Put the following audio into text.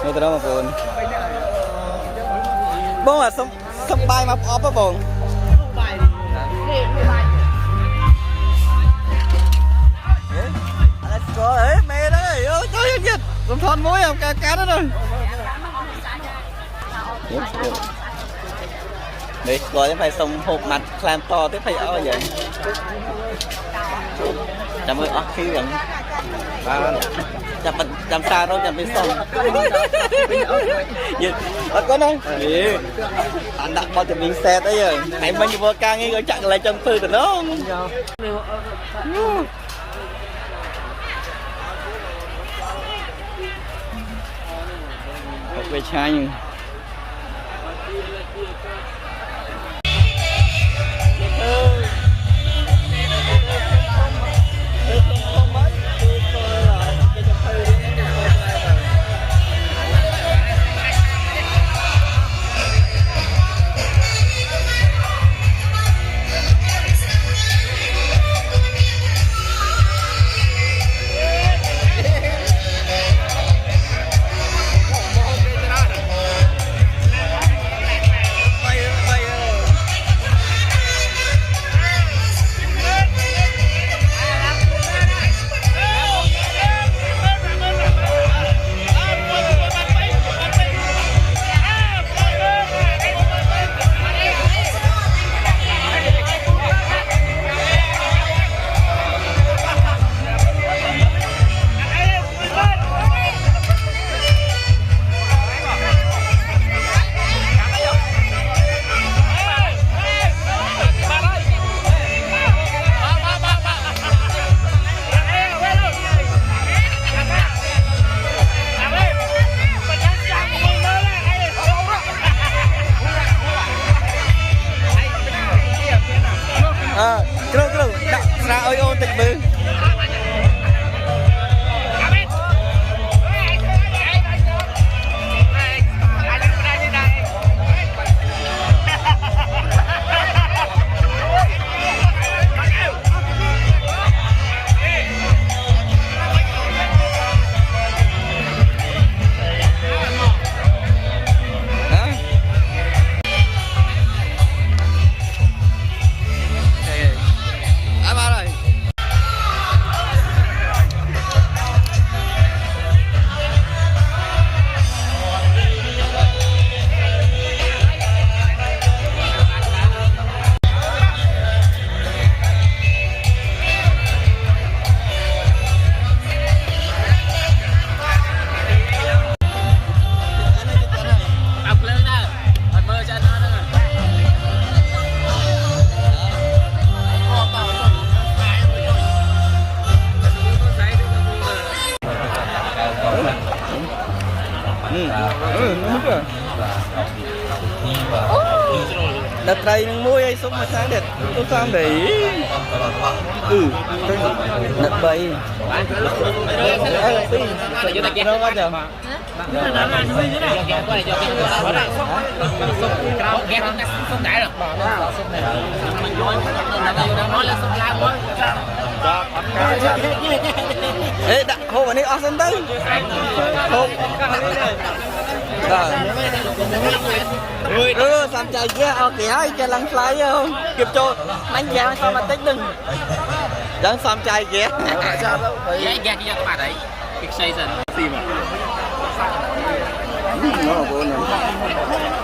Người ta đó mà buồn. Bông à xong bài mà off á buồn. Let's go ấy, mẹ đấy, ơi trời ơi, còn thon mũi không, cá đó rồi. Đi, gọi phải xong hộp mặt làm to tới phải ở vậy. Chăm ơi, khi vẫn chăm xa đâu chăm bên xong. Có nói anh đặt bao tiền xe tới giờ này mình vừa ca nghe rồi chặn lại chân tư từ đó về chai nhưng Kêu đặt ra ơi ôn tịch bự đặt đây mua ai sống mà sáng đẹp tôi sang để đặt bay đâu bao giờ ê đặt hôm này ở sân tới hôm làm chạy kia ok hay chạy lăng fly không kịp cho đánh giá sao mà tích đừng đang làm chạy kia giá kia các bạn đấy fixation gì mà nó là